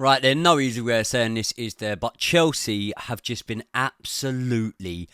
Right, there's no easy way of saying this, is there? But Chelsea have just been absolutely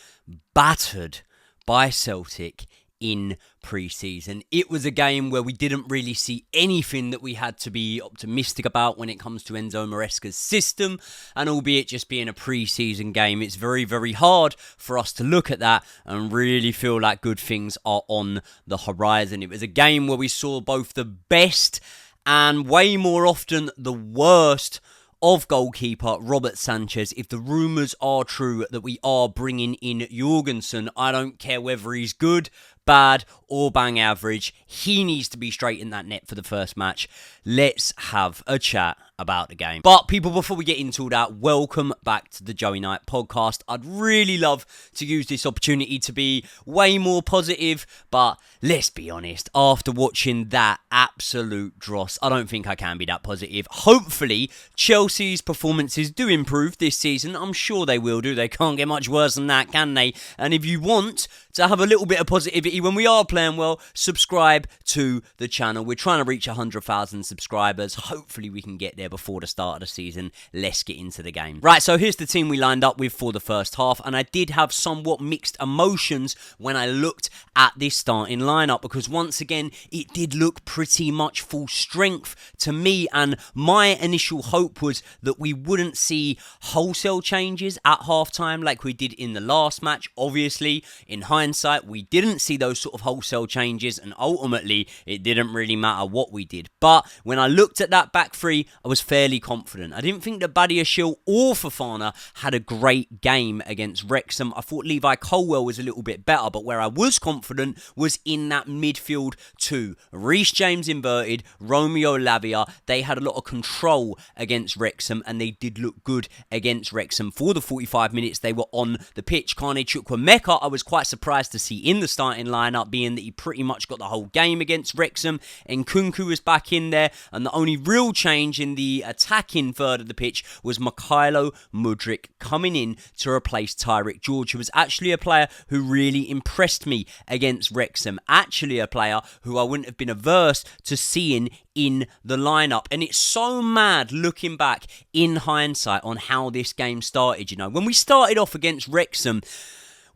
battered by Celtic in pre-season. It was a game where we didn't really see anything that we had to be optimistic about when it comes to Enzo Maresca's system, and albeit just being a pre-season game, it's very, very hard for us to look at that and really feel like good things are on the horizon. It was a game where we saw both the best and way more often the worst of goalkeeper Robert Sanchez. If the rumours are true that we are bringing in Jorgensen, I don't care whether he's good, bad or bang average, he needs to be straight in that net for the first match. Let's have a chat about the game. But people, before we get into all that, welcome back to the Joey Knight podcast. I'd really love to use this opportunity to be way more positive, but let's be honest, after watching that absolute dross, I don't think I can be that positive. Hopefully, Chelsea's performances do improve this season. I'm sure they will do. They can't get much worse than that, can they? And if you want to have a little bit of positivity when we are playing well, subscribe to the channel. We're trying to reach 100,000 subscribers. Hopefully we can get there before the start of the season. Let's get into the game. Right, so here's the team we lined up with for the first half, and I did have somewhat mixed emotions when I looked at this starting lineup, because once again, it did look pretty much full strength to me, and my initial hope was that we wouldn't see wholesale changes at halftime like we did in the last match. Obviously, in hindsight, we didn't see those sort of wholesale changes, and ultimately, it didn't really matter what we did. But when I looked at that back three, I was fairly confident. I didn't think that Badiashile or Fofana had a great game against Wrexham. I thought Levi Colwell was a little bit better, but where I was confident was in that midfield two. Reece James inverted, Romeo Lavia. They had a lot of control against Wrexham, and they did look good against Wrexham. For the 45 minutes they were on the pitch, Kane Chukwuemeka, I was quite surprised to see in the starting lineup, being that he pretty much got the whole game against Wrexham. Nkunku was back in there, and the only real change in the attacking third of the pitch was Mykhailo Mudryk coming in to replace Tyrick George, who was actually a player who really impressed me against Wrexham. Actually a player who I wouldn't have been averse to seeing in the lineup. And it's so mad looking back in hindsight on how this game started. You know, when we started off against Wrexham,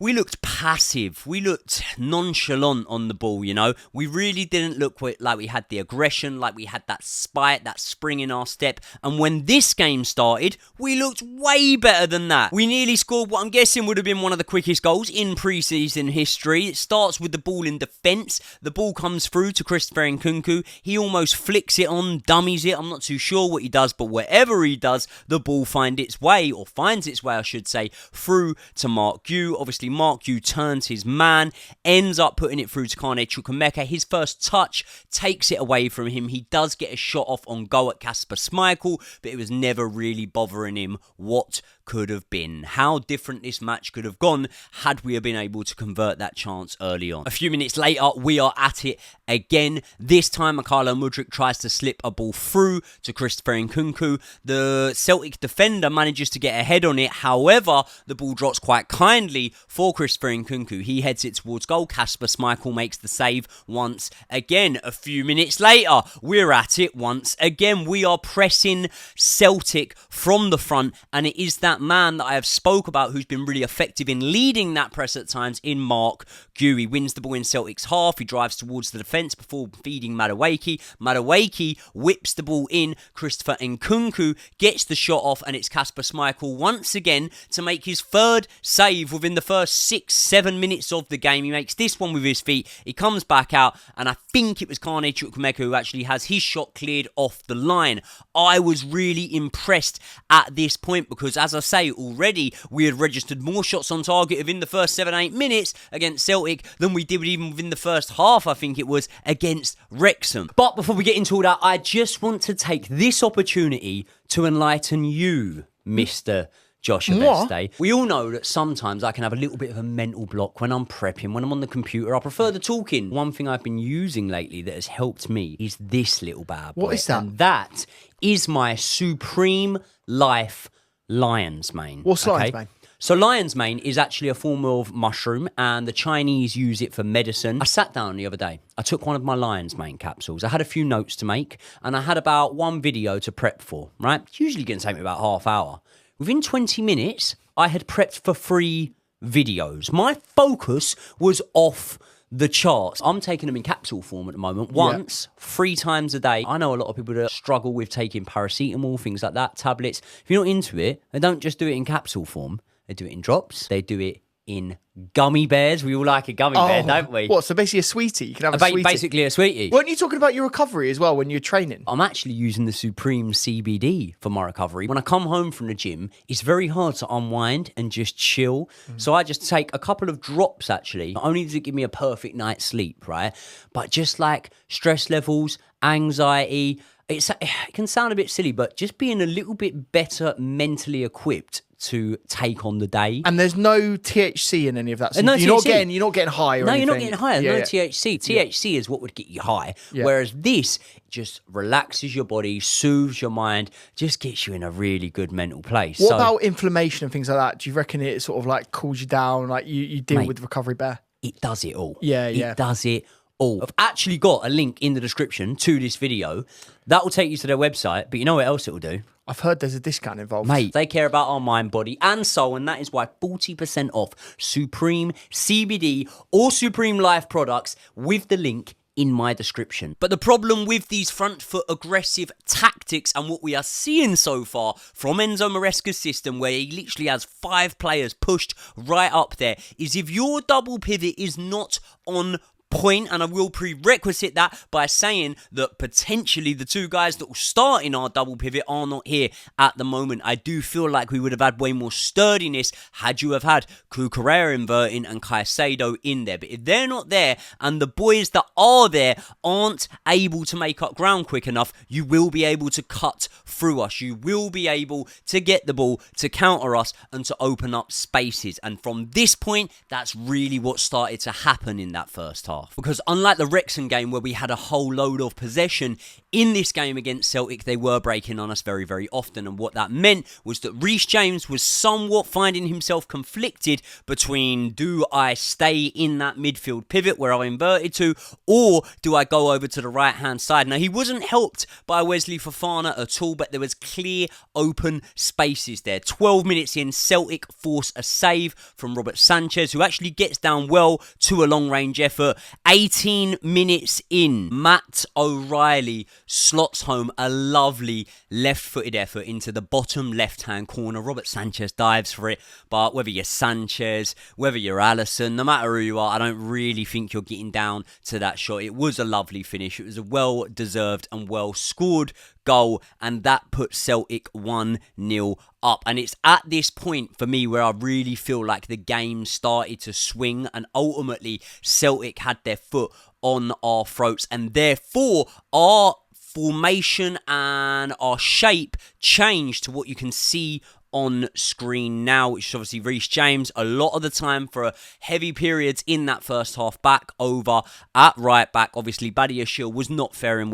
we looked passive. We looked nonchalant on the ball, you know. We really didn't look like we had the aggression, like we had that spite, that spring in our step. And when this game started, we looked way better than that. We nearly scored what I'm guessing would have been one of the quickest goals in pre-season history. It starts with the ball in defence. The ball comes through to Christopher Nkunku. He almost flicks it on, dummies it. I'm not too sure what he does, but whatever he does, the ball finds its way, I should say, through to Mark Gue. Obviously, Mark Gue turns his man, ends up putting it through to Kane Chukwuemeka. His first touch takes it away from him. He does get a shot off on goal at Kasper Schmeichel, but it was never really bothering him what could have been. How different this match could have gone had we been able to convert that chance early on. A few minutes later, we are at it again. This time, Mykhailo Mudryk tries to slip a ball through to Christopher Nkunku. The Celtic defender manages to get ahead on it. However, the ball drops quite kindly for Christopher Nkunku. He heads it towards goal. Kasper Schmeichel makes the save once again. A few minutes later, we're at it once again. We are pressing Celtic from the front, and it is that man that I have spoke about who's been really effective in leading that press at times in Mark Gue. He wins the ball in Celtic's half. He drives towards the defence before feeding Madueke. Madueke whips the ball in. Christopher Nkunku gets the shot off, and it's Kasper Schmeichel once again to make his third save within the first 6-7 minutes of the game. He makes this one with his feet. He comes back out, and I think it was Kane Chukwuemeka who actually has his shot cleared off the line. I was really impressed at this point because, as I say, already we had registered more shots on target within the first 7-8 minutes against Celtic than we did even within the first half, I think it was, against Wrexham. But before we get into all that, I just want to take this opportunity to enlighten you, Mr. Josh Abeste. We all know that sometimes I can have a little bit of a mental block when I'm prepping, when I'm on the computer. I prefer the talking. One thing I've been using lately that has helped me is this little bad boy. What is that? And that is my Supreme Life Lion's Mane. What's Lion's Mane? So lion's mane is actually a form of mushroom, and the Chinese use it for medicine. I sat down the other day. I took one of my lion's mane capsules. I had a few notes to make, and I had about one video to prep for, right? It's usually going to take me about half hour. Within 20 minutes, I had prepped for 3 videos. My focus was off the charts. I'm taking them in capsule form at the moment, once, 3 times a day. I know a lot of people that struggle with taking paracetamol, things like that, tablets. If you're not into it, they don't just do it in capsule form. They do it in drops. They do it in gummy bears. We all like a gummy bear, don't we? What, so basically a sweetie? You can have a sweetie? Basically a sweetie. Weren't you talking about your recovery as well when you're training? I'm actually using the Supreme CBD for my recovery. When I come home from the gym, it's very hard to unwind and just chill. So I just take a couple of drops, actually. Not only does it give me a perfect night's sleep, right? But just like stress levels, anxiety, it can sound a bit silly, but just being a little bit better mentally equipped to take on the day. And there's no THC in any of that. So no you're THC. not getting high or anything. No, you're not getting high. No THC. THC is what would get you high. Whereas this just relaxes your body, soothes your mind, just gets you in a really good mental place. What about inflammation and things like that? Do you reckon it sort of like cools you down, like you deal with Recovery Bear? It does it all. It does it all. I've actually got a link in the description to this video. That will take you to their website, but you know what else it will do? I've heard there's a discount involved. Mate, they care about our mind, body, and soul, and that is why 40% off Supreme CBD or Supreme Life products with the link in my description. But the problem with these front foot aggressive tactics and what we are seeing so far from Enzo Maresca's system, where he literally has 5 players pushed right up there, is if your double pivot is not on point, and I will prerequisite that by saying that potentially the 2 guys that will start in our double pivot are not here at the moment. I do feel like we would have had way more sturdiness had you have had Cucurella inverting and Caicedo in there. But if they're not there and the boys that are there aren't able to make up ground quick enough, you will be able to cut through us. You will be able to get the ball, to counter us, and to open up spaces. And from this point, that's really what started to happen in that first half. Because unlike the Wrexham game where we had a whole load of possession, in this game against Celtic, they were breaking on us very, very often. And what that meant was that Reece James was somewhat finding himself conflicted between, do I stay in that midfield pivot where I inverted to, or do I go over to the right-hand side? Now, he wasn't helped by Wesley Fofana at all, but there was clear open spaces there. 12 minutes in, Celtic force a save from Robert Sanchez, who actually gets down well to a long-range effort. 18 minutes in, Matt O'Reilly slots home a lovely left-footed effort into the bottom left-hand corner. Robert Sanchez dives for it, but whether you're Sanchez, whether you're Alisson, no matter who you are, I don't really think you're getting down to that shot. It was a lovely finish. It was a well-deserved and well-scored goal, and that put Celtic 1-0 up. And it's at this point for me where I really feel like the game started to swing, and ultimately Celtic had their foot on our throats, and therefore our formation and our shape changed to what you can see on screen now, which is obviously Reece James a lot of the time for heavy periods in that first half back over at right back. Obviously Badiashile was not faring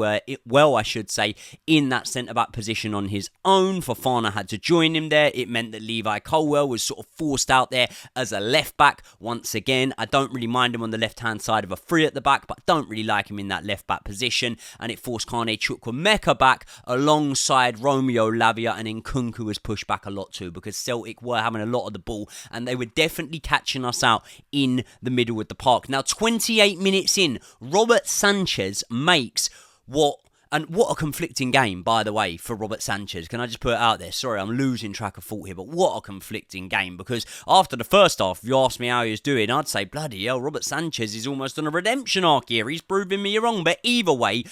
well, I should say, in that centre-back position on his own. Fofana had to join him there. It meant that Levi Colwill was sort of forced out there as a left-back once again. I don't really mind him on the left-hand side of a 3 at the back, but I don't really like him in that left-back position, and it forced Kane Chukwuemeka back alongside Romeo Lavia, and then Nkunku was pushed back a lot too, because Celtic were having a lot of the ball and they were definitely catching us out in the middle of the park. Now, 28 minutes in, Robert Sanchez makes what a conflicting game, by the way, for Robert Sanchez. Can I just put it out there? Sorry, I'm losing track of thought here, but what a conflicting game. Because after the first half, if you asked me how he was doing, I'd say, bloody hell, Robert Sanchez is almost on a redemption arc here. He's proving me wrong. But either way,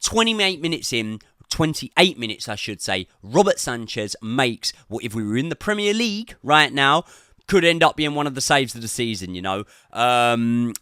28 minutes in, 28 minutes, I should say, Robert Sanchez makes what, if we were in the Premier League right now, could end up being one of the saves of the season, you know.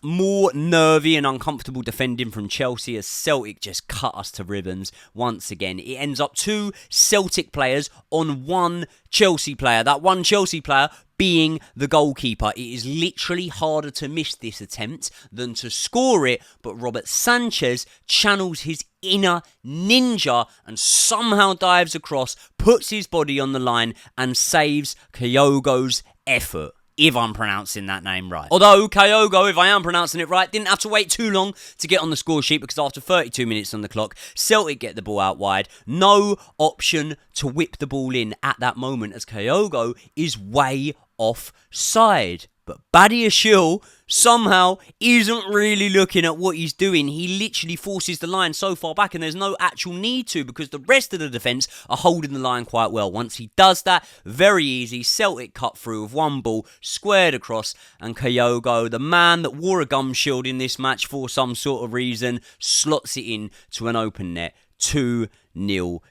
More nervy and uncomfortable defending from Chelsea as Celtic just cut us to ribbons once again. It ends up 2 Celtic players on 1 Chelsea player. That 1 Chelsea player being the goalkeeper. It is literally harder to miss this attempt than to score it, but Robert Sanchez channels his inner ninja and somehow dives across, puts his body on the line and saves Kyogo's effort, if I'm pronouncing that name right. Although Kyogo, if I am pronouncing it right, didn't have to wait too long to get on the score sheet, because after 32 minutes on the clock, Celtic get the ball out wide. No option to whip the ball in at that moment, as Kyogo is way offside. But Badiashile somehow isn't really looking at what he's doing. He literally forces the line so far back, and there's no actual need to, because the rest of the defence are holding the line quite well. Once he does that, very easy, Celtic cut through with one ball, squared across, and Kyogo, the man that wore a gum shield in this match for some sort of reason, slots it in to an open net. 2-0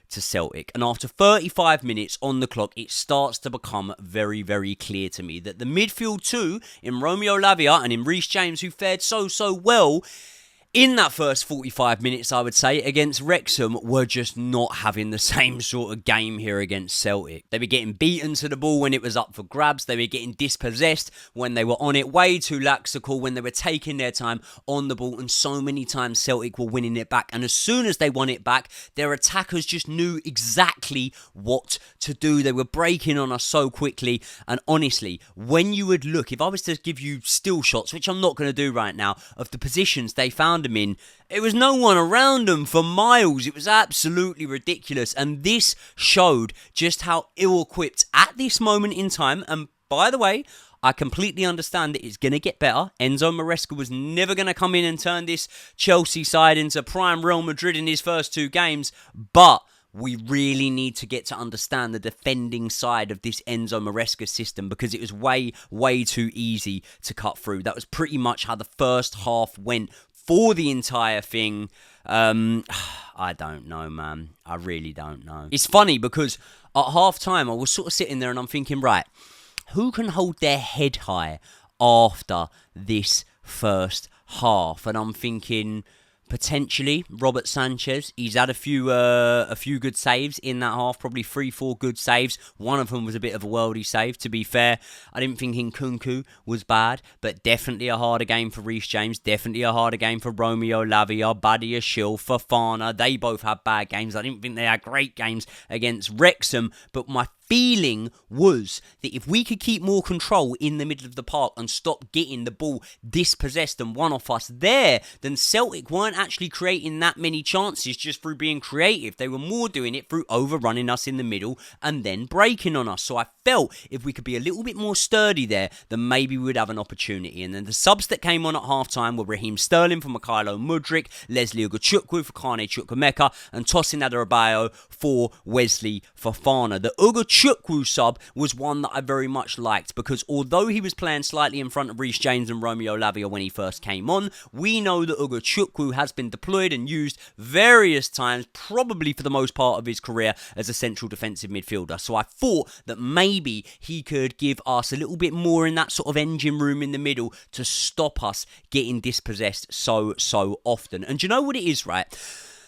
to Celtic. And after 35 minutes on the clock, it starts to become very, very clear to me that the midfield two, in Romeo Lavia and in Reece James, who fared so well in that first 45 minutes, I would say, against Wrexham, were just not having the same sort of game here against Celtic. They were getting beaten to the ball when it was up for grabs. They were getting dispossessed when they were on it, way too laxical when they were taking their time on the ball, and so many times Celtic were winning it back. And as soon as they won it back, their attackers just knew exactly what to do. They were breaking on us so quickly, and honestly, when you would look, if I was to give you still shots, which I'm not going to do right now, of the positions they found them in, it was no one around them for miles. It was absolutely ridiculous, and this showed just how ill-equipped at this moment in time. And by the way, I completely understand that it's going to get better. Enzo Maresca was never going to come in and turn this Chelsea side into prime Real Madrid in his first two games, but we really need to get to understand the defending side of this Enzo Maresca system, because it was way too easy to cut through. That was pretty much how the first half went for the entire thing. I don't know, man. I really don't know. It's funny because at half-time I was sort of sitting there and I'm thinking, right, who can hold their head high after this first half? And I'm thinking, potentially Robert Sanchez. He's had a few good saves in that half, probably 3-4 good saves. One of them was a bit of a worldie save, to be fair. I didn't think Nkunku was bad, but definitely a harder game for Reece James, definitely a harder game for Romeo Lavia, Badiashile, Fofana. They both had bad games. I didn't think they had great games against Wrexham, but my feeling was that if we could keep more control in the middle of the park and stop getting the ball dispossessed and won off us there, then Celtic weren't actually creating that many chances just through being creative. They were more doing it through overrunning us in the middle and then breaking on us. So I felt if we could be a little bit more sturdy there, then maybe we would have an opportunity. And then the subs that came on at half-time were Raheem Sterling for Mykhailo Mudryk, Leslie Ugochukwu for Kane Chukwuemeka, and Tosin Adarabioyo for Wesley Fofana. The Ugochukwu sub was one that I very much liked, because although he was playing slightly in front of Reece James and Romeo Lavia when he first came on, we know that Ugochukwu has been deployed and used various times, probably for the most part of his career, as a central defensive midfielder. So I thought that maybe he could give us a little bit more in that sort of engine room in the middle to stop us getting dispossessed so often. And do you know what it is, right?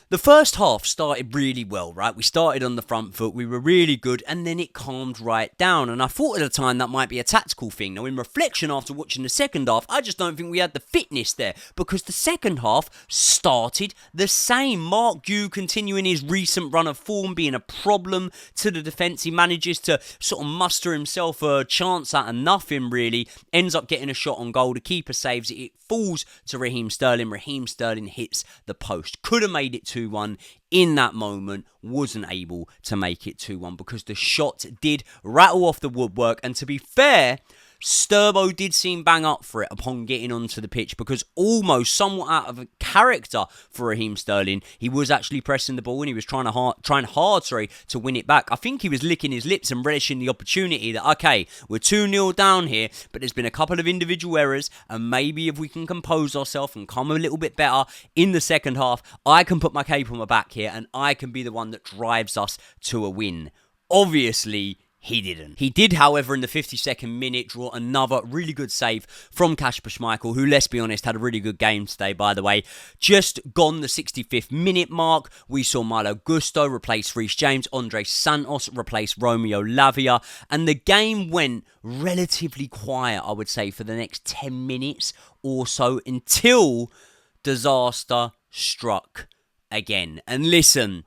The first half started really well, right? We started on the front foot, we were really good, and then it calmed right down. And I thought at the time that might be a tactical thing. Now, in reflection after watching the second half, I just don't think we had the fitness there, because the second half started the same. Mark Gu continuing his recent run of form, being a problem to the defence. He manages to sort of muster himself a chance out of nothing, really. Ends up getting a shot on goal. The keeper saves it. It falls to Raheem Sterling. Raheem Sterling hits the post. Could have made it 2-1 in that moment, wasn't able to make it 2-1 because the shot did rattle off the woodwork. And to be fair, Sturbo did seem bang up for it upon getting onto the pitch, because almost somewhat out of a character for Raheem Sterling, he was actually pressing the ball and he was trying hard to win it back. I think he was licking his lips and relishing the opportunity that, okay, we're 2-0 down here, but there's been a couple of individual errors, and maybe if we can compose ourselves and come a little bit better in the second half, I can put my cape on my back here and I can be the one that drives us to a win. Obviously, he didn't. He did, however, in the 52nd minute, draw another really good save from Kasper Schmeichel, who, let's be honest, had a really good game today, by the way. Just gone the 65th minute mark, we saw Malo Gusto replace Reece James, Andre Santos replace Romeo Lavia, and the game went relatively quiet, I would say, for the next 10 minutes or so, until disaster struck again. And listen,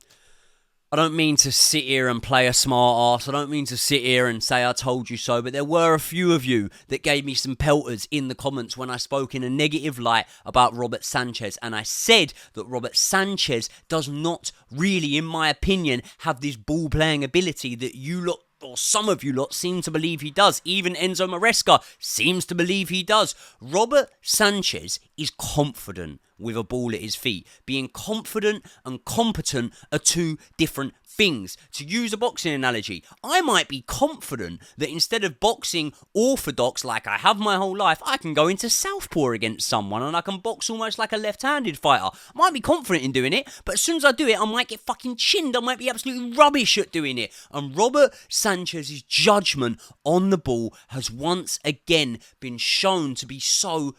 I don't mean to sit here and play a smart ass. I don't mean to sit here and say I told you so, but there were a few of you that gave me some pelters in the comments when I spoke in a negative light about Robert Sanchez. And I said that Robert Sanchez does not really, in my opinion, have this ball playing ability that you lot, or some of you lot, seem to believe he does. Even Enzo Maresca seems to believe he does. Robert Sanchez is confident with a ball at his feet. Being confident and competent are two different things. To use a boxing analogy, I might be confident that instead of boxing orthodox like I have my whole life, I can go into southpaw against someone and I can box almost like a left-handed fighter. I might be confident in doing it, but as soon as I do it, I might get fucking chinned. I might be absolutely rubbish at doing it. And Robert Sanchez's judgment on the ball has once again been shown to be so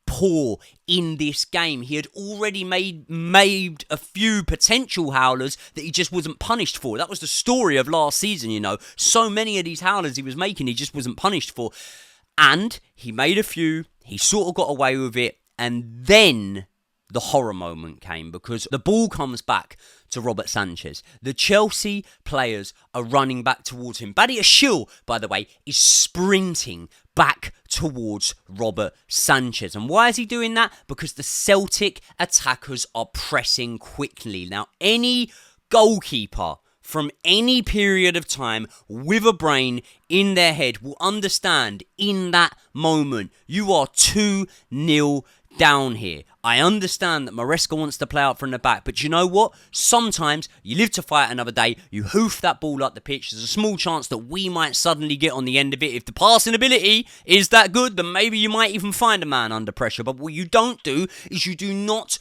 poor in this game. He had already made a few potential howlers that he just wasn't punished for. That was the story of last season, you know. So many of these howlers he was making, he just wasn't punished for. And he made a few, he sort of got away with it, and then the horror moment came because the ball comes back to Robert Sanchez. The Chelsea players are running back towards him. Badiashile, by the way, is sprinting back towards Robert Sanchez. And why is he doing that? Because the Celtic attackers are pressing quickly. Now, any goalkeeper from any period of time with a brain in their head will understand in that moment you are 2-0 down here. I understand that Maresca wants to play out from the back, but you know what? Sometimes you live to fight another day, you hoof that ball up the pitch, there's a small chance that we might suddenly get on the end of it. If the passing ability is that good, then maybe you might even find a man under pressure. But what you don't do is you do not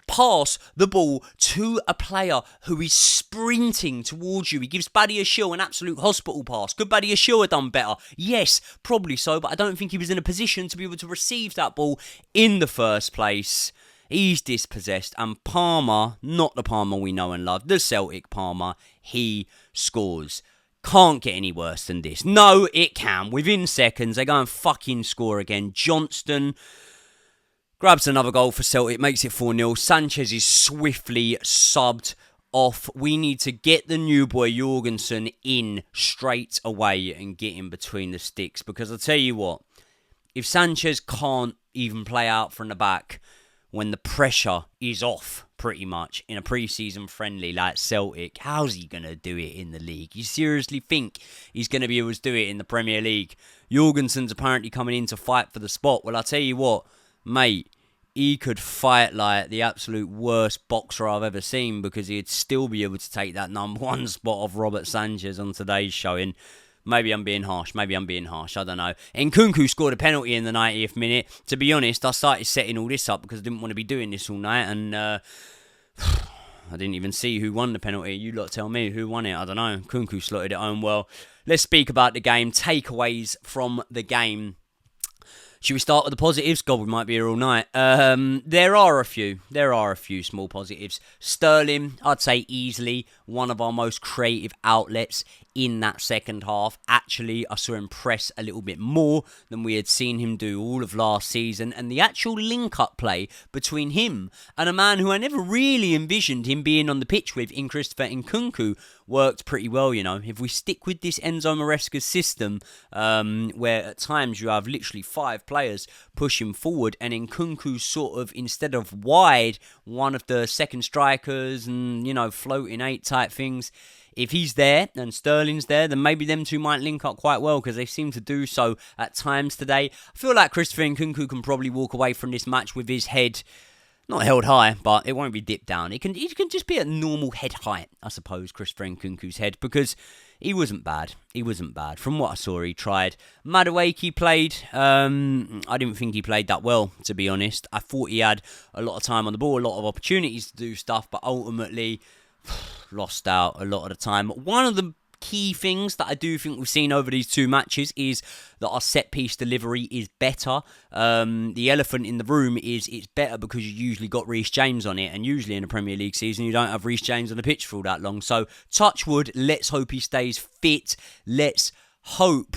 pass the ball to a player who is sprinting towards you. He gives Badiashile an absolute hospital pass. Could Badiashile have done better? Yes, probably so, but I don't think he was in a position to be able to receive that ball in the first place. He's dispossessed, and Palmer, not the Palmer we know and love, the Celtic Palmer, he scores. Can't get any worse than this. No, it can. Within seconds, they go and fucking score again. Johnston grabs another goal for Celtic, makes it 4-0. Sanchez is swiftly subbed off. We need to get the new boy Jorgensen in straight away and get him between the sticks, because I'll tell you what, if Sanchez can't even play out from the back when the pressure is off pretty much in a pre-season friendly like Celtic, how's he going to do it in the league? You seriously think he's going to be able to do it in the Premier League? Jorgensen's apparently coming in to fight for the spot. Well, I'll tell you what, mate, he could fight like the absolute worst boxer I've ever seen, because he'd still be able to take that number one spot of Robert Sanchez on today's showing. Maybe I'm being harsh. I don't know. Nkunku scored a penalty in the 90th minute. To be honest, I started setting all this up because I didn't want to be doing this all night. And I didn't even see who won the penalty. You lot tell me who won it. I don't know. Nkunku slotted it home well. Let's speak about the game. Takeaways from the game. Should we start with the positives? God, we might be here all night. There are a few small positives. Sterling, I'd say easily one of our most creative outlets in that second half. Actually, I saw him press a little bit more than we had seen him do all of last season. And the actual link-up play between him and a man who I never really envisioned him being on the pitch with in Christopher Nkunku worked pretty well, you know. If we stick with this Enzo Maresca system, where at times you have literally 5 players pushing forward and Nkunku sort of, instead of wide, one of the second strikers and, you know, floating 8 type things. If he's there and Sterling's there, then maybe them two might link up quite well, because they seem to do so at times today. I feel like Christopher Nkunku can probably walk away from this match with his head not held high, but it won't be dipped down. It can just be at normal head height, I suppose, Christopher Nkunku's head, because he wasn't bad. From what I saw, he tried. Madueke played. I didn't think he played that well, to be honest. I thought he had a lot of time on the ball, a lot of opportunities to do stuff, but ultimately lost out a lot of the time. One of the key things that I do think we've seen over these 2 matches is that our set-piece delivery is better. The elephant in the room is it's better because you usually got Reece James on it, and usually in a Premier League season you don't have Reece James on the pitch for all that long. So touch wood, let's hope he stays fit. Let's hope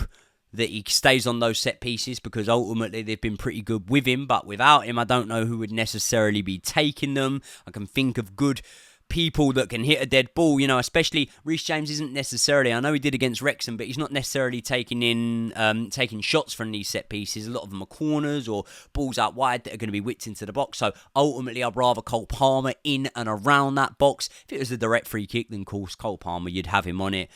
that he stays on those set pieces, because ultimately they've been pretty good with him, but without him I don't know who would necessarily be taking them. I can think of good people that can hit a dead ball, you know, especially Reece James isn't necessarily, I know he did against Wrexham, but he's not necessarily taking shots from these set pieces. A lot of them are corners or balls out wide that are going to be whipped into the box. So ultimately, I'd rather Cole Palmer in and around that box. If it was a direct free kick, then of course Cole Palmer, you'd have him on it.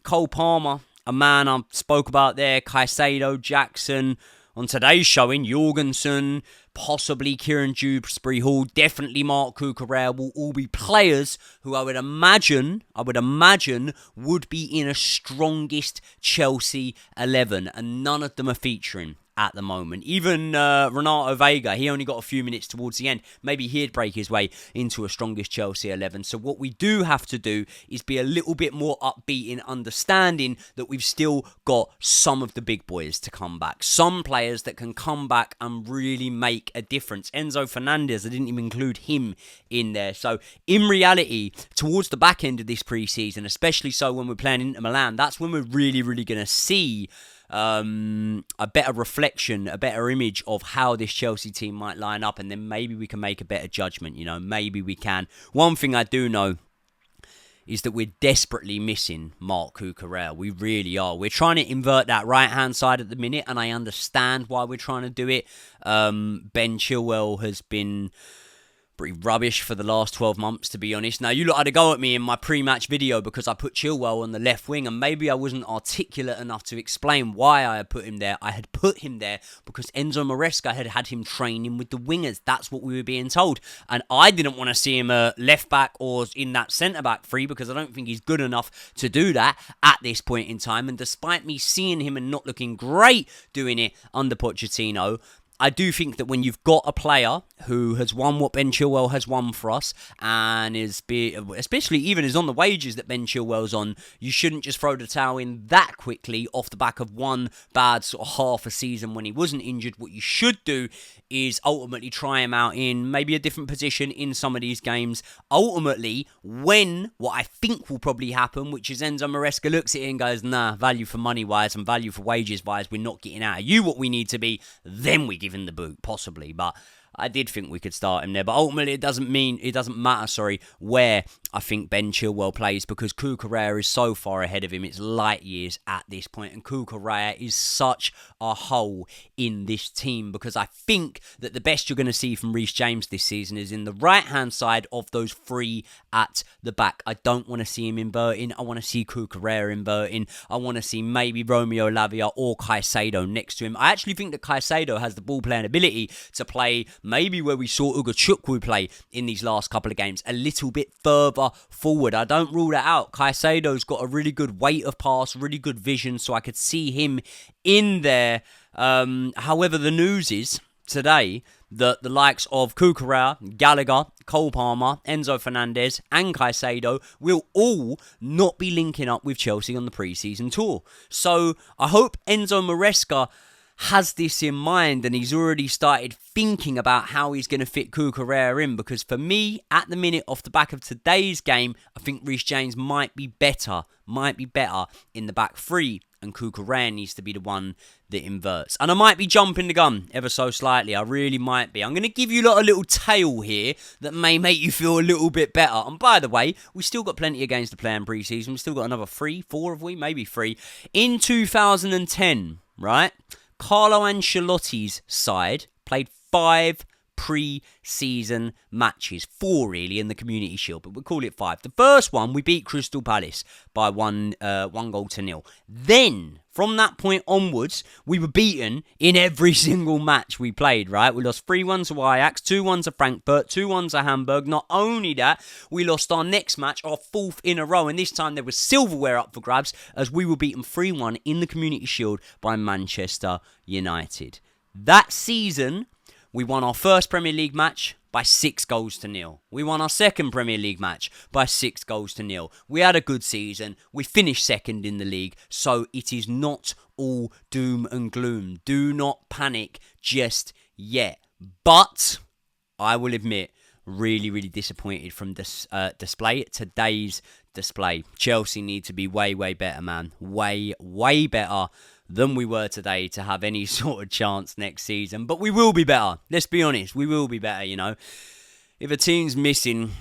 Cole Palmer, a man I spoke about there, Caicedo, Jackson. On today's showing, Jorgensen, possibly Kieran Dewsbury-Hall, definitely Mark Cucurella will all be players who I would imagine would be in a strongest Chelsea 11, and none of them are featuring at the moment. Even Renato Vega, he only got a few minutes towards the end. Maybe he'd break his way into a strongest Chelsea 11. So what we do have to do is be a little bit more upbeat in understanding that we've still got some of the big boys to come back. Some players that can come back and really make a difference. Enzo Fernandez, I didn't even include him in there. So in reality, towards the back end of this pre-season, especially so when we're playing Inter Milan, that's when we're really, really going to see a better reflection, a better image of how this Chelsea team might line up, and then maybe we can make a better judgment, you know, maybe we can. One thing I do know is that we're desperately missing Mark Cucurella. We really are. We're trying to invert that right-hand side at the minute, and I understand why we're trying to do it. Ben Chilwell has been pretty rubbish for the last 12 months, to be honest. Now, you lot had a go at me in my pre-match video because I put Chilwell on the left wing, and maybe I wasn't articulate enough to explain why I had put him there. I had put him there because Enzo Maresca had him training with the wingers. That's what we were being told. And I didn't want to see him a left-back or in that centre-back free because I don't think he's good enough to do that at this point in time. And despite me seeing him and not looking great doing it under Pochettino, I do think that when you've got a player who has won what Ben Chilwell has won for us, and especially even is on the wages that Ben Chilwell's on, you shouldn't just throw the towel in that quickly off the back of one bad sort of half a season when he wasn't injured. What you should do is ultimately try him out in maybe a different position in some of these games. Ultimately, when what I think will probably happen, which is Enzo Maresca looks at it and goes, nah, value for money wise and value for wages wise, we're not getting out of you what we need to be, then we give him the boot, possibly. But I did think we could start him there, but ultimately it doesn't matter, where I think Ben Chilwell plays, because Cucurella is so far ahead of him. It's light years at this point, and Cucurella is such a hole in this team, because I think that the best you're going to see from Reece James this season is in the right-hand side of those three at the back. I don't want to see him inverting. I want to see Cucurella inverting. I want to see maybe Romeo Lavia or Caicedo next to him. I actually think that Caicedo has the ball-playing ability to play maybe where we saw Ugachukwu play in these last couple of games, a little bit further forward. I don't rule that out. Caicedo's got a really good weight of pass, really good vision, so I could see him in there. However, the news is today that the likes of Cucurella, Gallagher, Cole Palmer, Enzo Fernandez and Caicedo will all not be linking up with Chelsea on the pre-season tour. So I hope Enzo Maresca has this in mind and he's already started thinking about how he's going to fit Cucurella in, because for me, at the minute, off the back of today's game, I think Reece James might be better in the back three, and Cucurella needs to be the one that inverts. And I might be jumping the gun ever so slightly. I really might be. I'm going to give you a little tale here that may make you feel a little bit better. And by the way, we've still got plenty of games to play in pre-season. We've still got another 4 have we? Maybe 3. In 2010, right? Carlo Ancelotti's side played 5 pre-season matches. 4 really in the Community Shield, but we'll call it 5. The first one, we beat Crystal Palace by 1-0. Then, from that point onwards, we were beaten in every single match we played, right? We lost 3-1 to Ajax, 2-1 to Frankfurt, 2-1 to Hamburg. Not only that, we lost our next match, our 4th in a row, and this time there was silverware up for grabs as we were beaten 3-1 in the Community Shield by Manchester United. That season, we won our first Premier League match by 6-0. We won our second Premier League match by 6-0. We had a good season. We finished second in the league. So it is not all doom and gloom. Do not panic just yet. But I will admit, really, really disappointed from this today's display. Chelsea need to be way, way better, man. Way, way better than we were today to have any sort of chance next season. But we will be better. Let's be honest. We will be better, you know. If a team's missing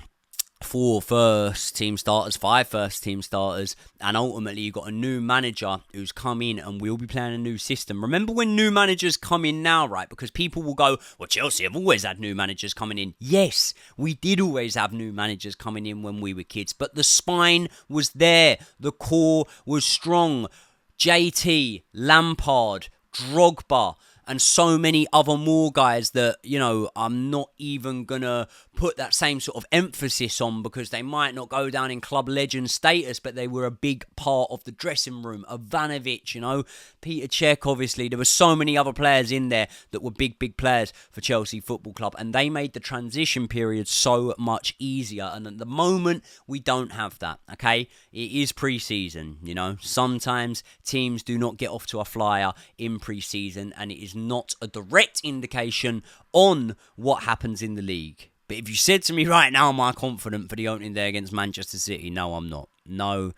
4 first team starters, 5 first team starters, and ultimately you've got a new manager who's come in and will be playing a new system. Remember when new managers come in now, right? Because people will go, well, Chelsea have always had new managers coming in. Yes, we did always have new managers coming in when we were kids, but the spine was there. The core was strong. JT, Lampard, Drogba, and so many other more guys that, you know, I'm not even going to put that same sort of emphasis on because they might not go down in club legend status, but they were a big part of the dressing room. Ivanovic, you know, Peter Cech, obviously. There were so many other players in there that were big, big players for Chelsea Football Club, and they made the transition period so much easier. And at the moment, we don't have that, okay? It is pre-season, you know. Sometimes teams do not get off to a flyer in pre-season, and it is not a direct indication on what happens in the league. But if you said to me right now, am I confident for the opening day against Manchester City? No, I'm not. No,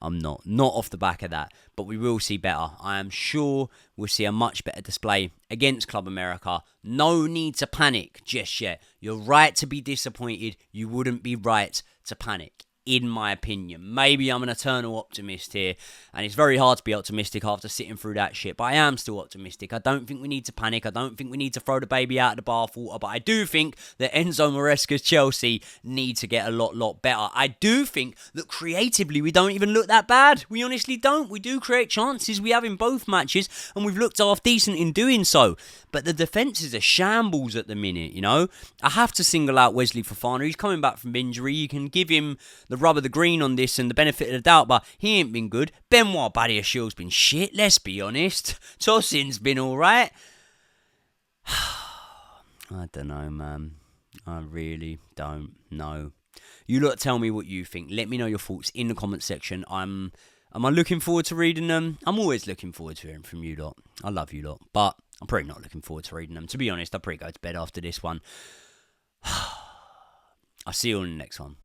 I'm not. Not off the back of that. But we will see better. I am sure we'll see a much better display against Club America. No need to panic just yet. You're right to be disappointed. You wouldn't be right to panic, in my opinion. Maybe I'm an eternal optimist here, and it's very hard to be optimistic after sitting through that shit, but I am still optimistic. I don't think we need to panic. I don't think we need to throw the baby out of the bathwater, but I do think that Enzo Maresca's Chelsea need to get a lot better. I do think that creatively we don't even look that bad. We honestly don't. We do create chances. We have in both matches, and we've looked half decent in doing so, but the defence is a shambles at the minute, you know. I have to single out Wesley Fofana. He's coming back from injury. You can give him the rub of the green on this and the benefit of the doubt, but he ain't been good. Benoit Badiashiel's been shit, let's be honest. Tosin's been alright. I don't know, man. I really don't know. You lot tell me what you think. Let me know your thoughts in the comment section. Am I looking forward to reading them? I'm always looking forward to hearing from you lot. I love you lot, but I'm probably not looking forward to reading them. To be honest, I'll probably go to bed after this one. I'll see you on the next one.